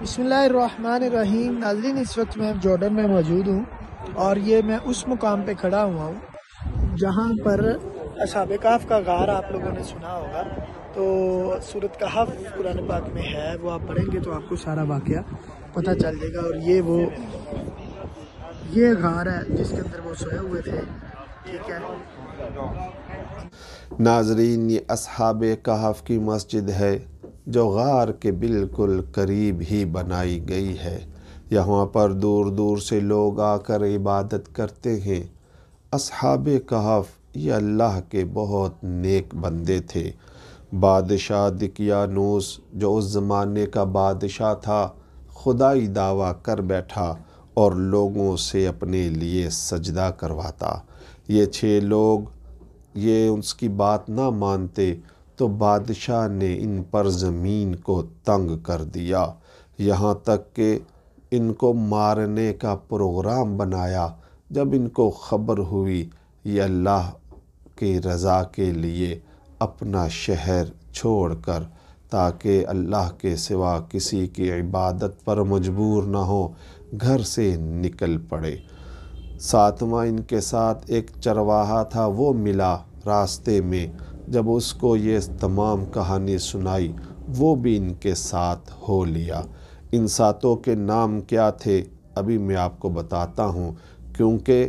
बिस्मिल्लाहिर्रहमानिर्रहीम। नाज़रीन, इस वक्त मैं जॉर्डन में मौजूद हूँ और ये मैं उस मुकाम पे खड़ा हुआ हूँ जहाँ पर असहाबे कहफ का गार आप लोगों ने सुना होगा। तो सूरत कहफ कुरान पाक में है, वो आप पढ़ेंगे तो आपको सारा वाक़या पता चल जाएगा। और ये गार है जिसके अंदर वो सोए हुए थे। ठीक है नाजरीन, ये असहाबे कहफ की मस्जिद है जो गार के बिल्कुल करीब ही बनाई गई है। यहाँ पर दूर दूर से लोग आकर इबादत करते हैं। असहाबे कहफ ये अल्लाह के बहुत नेक बंदे थे। बादशाह दिकियानूस जो उस ज़माने का बादशाह था, खुदाई दावा कर बैठा और लोगों से अपने लिए सजदा करवाता। ये 6 लोग ये उसकी बात ना मानते तो बादशाह ने इन पर ज़मीन को तंग कर दिया, यहाँ तक कि इनको मारने का प्रोग्राम बनाया। जब इनको ख़बर हुई ये अल्लाह की रज़ा के लिए अपना शहर छोड़कर, ताकि अल्लाह के सिवा किसी की इबादत पर मजबूर ना हो, घर से निकल पड़े। सातवां इनके साथ एक चरवाहा था, वो मिला रास्ते में। जब उसको ये तमाम कहानी सुनाई, वो भी इनके साथ हो लिया। इन सातों के नाम क्या थे अभी मैं आपको बताता हूँ, क्योंकि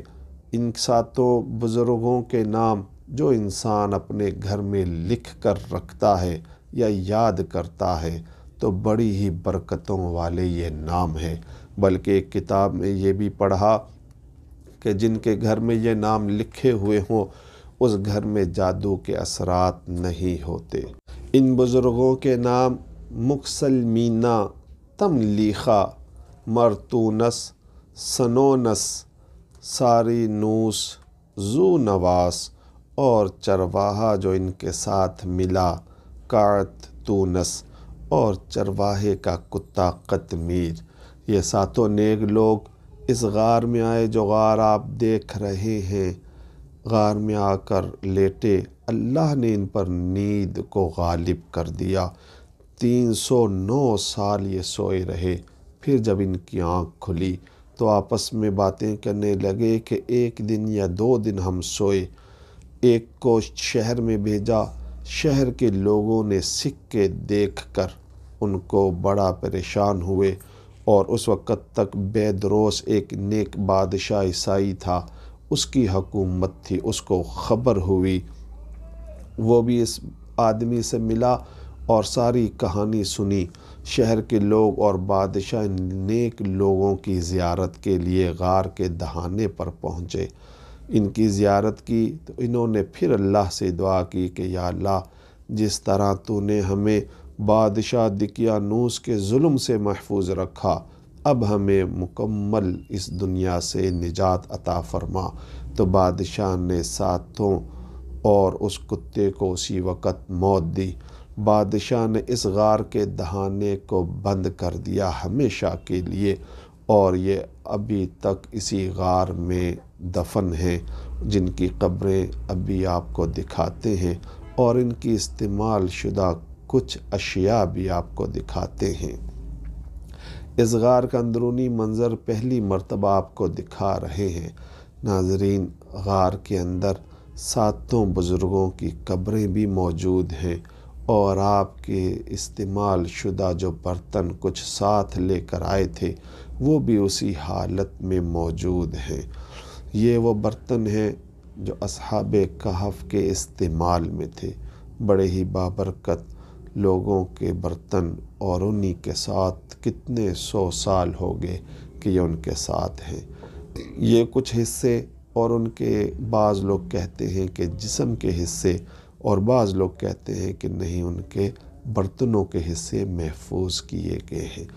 इन सातों बुज़ुर्गों के नाम जो इंसान अपने घर में लिख कर रखता है या याद करता है तो बड़ी ही बरकतों वाले ये नाम है। बल्कि एक किताब में ये भी पढ़ा कि जिनके घर में ये नाम लिखे हुए हों उस घर में जादू के असरात नहीं होते। इन बुज़ुर्गों के नाम मुक्सलमीना, तमलीखा, मरतूनस, सनोनस, सारीनूस, जू नवास और चरवाहा जो इनके साथ मिला कात तूनस और चरवाहे का कुत्ता कतमीर। ये सातों नेक लोग इस गार में आए जो गार आप देख रहे हैं। गार में आकर लेटे, अल्लाह ने इन पर नींद को गालिब कर दिया। 309 साल ये सोए रहे। फिर जब इनकी आँख खुली तो आपस में बातें करने लगे कि एक दिन या 2 दिन हम सोए। एक को शहर में भेजा, शहर के लोगों ने सिक्के देखकर उनको बड़ा परेशान हुए। और उस वक़्त तक बेदरोस एक नेक बादशाह ईसाई था, उसकी हुकूमत थी। उसको ख़बर हुई, वो भी इस आदमी से मिला और सारी कहानी सुनी। शहर के लोग और बादशाह नेक लोगों की ज़ियारत के लिए गार के दहाने पर पहुँचे। इनकी ज़ियारत की तो इन्होंने फिर अल्लाह से दुआ की कि या अल्लाह, जिस तरह तूने हमें बादशाह दिकियानूस के जुल्म से महफूज रखा, अब हमें मुकम्मल इस दुनिया से निजात अता फरमा। तो बादशाह ने सातों और उस कुत्ते को उसी वक़्त मौत दी। बादशाह ने इस गार के दहाने को बंद कर दिया हमेशा के लिए, और ये अभी तक इसी गार में दफन हैं, जिनकी कब्रें अभी आपको दिखाते हैं और इनकी इस्तेमाल शुदा कुछ अशिया भी आपको दिखाते हैं। इस गार का अंदरूनी मंज़र पहली मर्तबा आपको दिखा रहे हैं। नाजरीन, गार के अंदर सातों बुज़ुर्गों की कब्रें भी मौजूद हैं और आपके इस्तेमाल शुदा जो बर्तन कुछ साथ लेकर आए थे वो भी उसी हालत में मौजूद हैं। ये वो बर्तन हैं जो असहाबे कहफ के इस्तेमाल में थे। बड़े ही बाबरकत लोगों के बर्तन, और उन्हीं के साथ कितने 100 साल हो गए कि ये उनके साथ हैं। ये कुछ हिस्से, और उनके बाज़ लोग कहते हैं कि जिस्म के हिस्से, और बाज़ लोग कहते हैं कि नहीं, उनके बर्तनों के हिस्से महफूज किए गए हैं।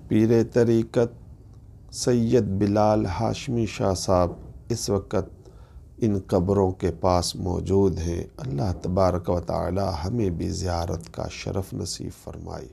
पीर तरीक़त सैयद बिलाल हाशमी शाह साहब इस वक्त इन कब्रों के पास मौजूद हैं। अल्लाह तबारक व तआला हमें भी ज़ियारत का शरफ़ नसीब फरमाए।